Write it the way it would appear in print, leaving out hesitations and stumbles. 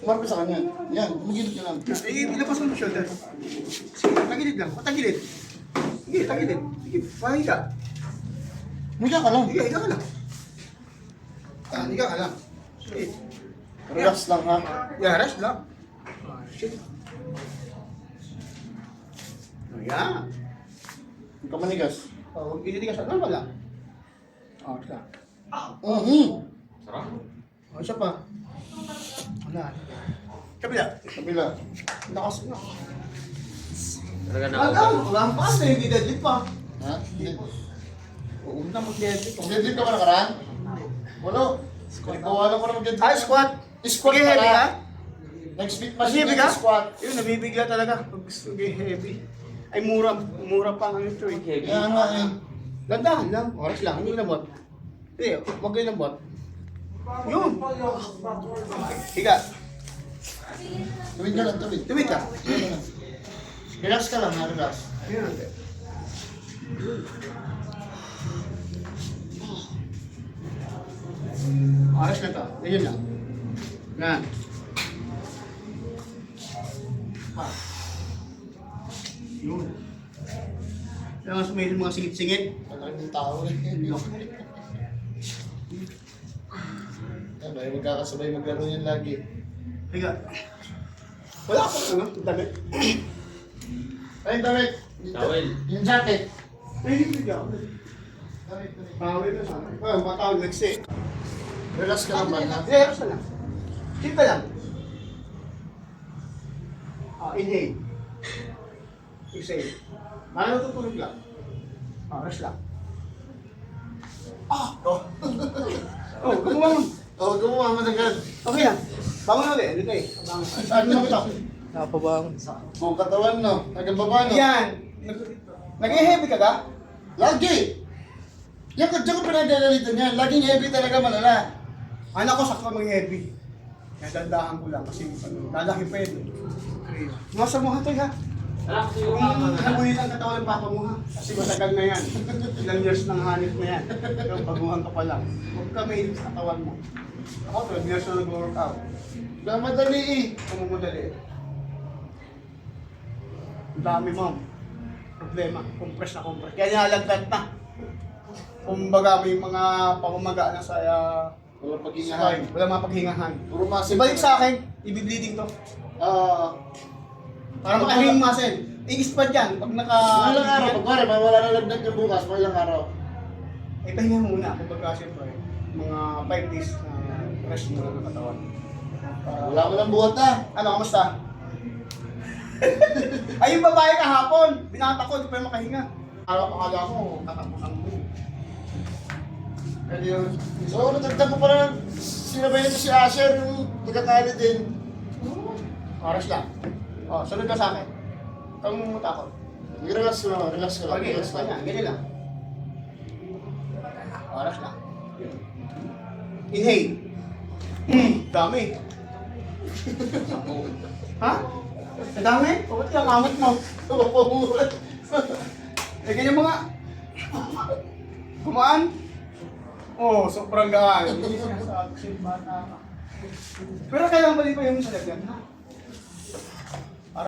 Marami sa kanya. Yan, magilid ka lang. Ilabas mo yung shoulder. Sige, tagilid lang. Tagilid. Sige, tagilid. Sige, pahingi ka. Higa ka lang. Sige, higa ka lang. Higa ka lang. Sige. Relax lang ha. Yeah, rest lang. Shit. Ayan. Huwag ka manigas. Huwag ititigas. Normal lang. Isa. Sarap. Isa pa. Wala. Kabila. Kabila. Lakas na. Talaga na Wala pa kasi hindi deadlift pa. Ha? Huwag na mag-deadlift. Mag-deadlift ka ba nakaraan? Wala. Nagbawalan ko na mag-deadlift. Ah, squat. Squat Sige, ka heavy na. ka? Next week Mas heavy ka? squat. Yun, nabibigla talaga. Pag gusto heavy. Ay, mura. Mura pa ang ito eh. heavy. Kaya nga eh. Landahan lang. Oras lang. Hindi labot. Hindi, huwag kayo labot. Yun. Higa. Tuwid ka lang, tuwid. Tumit ka. Tuwid ka lang. Relax ka lang ha, relax. Ayun. Oras na to. Ayun lang. Yan. Yun. Kaya mas may mga singit-singit. Talagang yung tao eh. Ano, ay magkakasabay maglaro yan lagi. Higa. Wala ako ano, damit. Ay, damit! Towel. Yung jacket. Ay, hindi ka. Damit, damit. Pawin na sana. Ay, mga tao nagsi. Relax ka lang ba ha? Relax na lang. Chill ka lang. Inhale. Exhale. Ano tutulog lang? Rest lang. Oh, Gumawa mo. oh, gumawa mo agad. Okay lang. Bangon ulit. Dito eh. Bangon. Ano mo ito? Napabangon. Buong katawan no? Nagababa no? Yan. Nag-heavy ka ka? Lagi! Yan ka, diyan ko pinagdadalitan yan. Laging heavy talaga malala. Anak ko sakto mag-heavy. Kaya dandahan ko lang kasi lalaki pa yun. Nasa mo hatoy ha. Alam ko Kung yung nabuhin ang katawan ng papa mo ha. Kasi matagal na yan. Ilang years nang hanip na yan. Pero baguhan ka pa lang. Huwag ka mahilig sa katawan mo. Ako 12 years na nag-workout. Wala madali eh. Kumumudali. Ang dami mo. Problema. Compress na compress. Kaya nilalagdat na. Kumbaga may mga pamamaga na sa Walang paghingahan. wala mga paghingahan. Puro muscle. Ibalik sa akin, ibibleeding to. Para makahing muscle. I-spread yan. Pag naka... Ilang araw, pagkari, mawala na lagnat yung bukas, mga ilang araw. Eh, pahinga muna. Kumbaga siyempre, mga 5 days na rest muna ng katawan. Wala mo lang buhat na. Ano, kamusta? Ay, yung babae kahapon. Binata ko, di pa yung makahinga. Akala ko, tatapusan ko. Ano yun? So, natagtag ko pala, sinabay nito si Asher, yung nagkakali din. Oras lang. O, sunod ka sa akin. Kung mutakot. Relax ka lang, relax ka lang. Okay, Relax relax lang. ganyan lang. Oras lang. Inhale. Dami. Ha? Ang dami? Bakit yung amot mo? Eh, ganyan mga... Kumaan? Oh, sobrang gaan. Hindi sinasabi sa'yo, bata ka. Pero kailangan ba di pa yung sa lagyan, ha?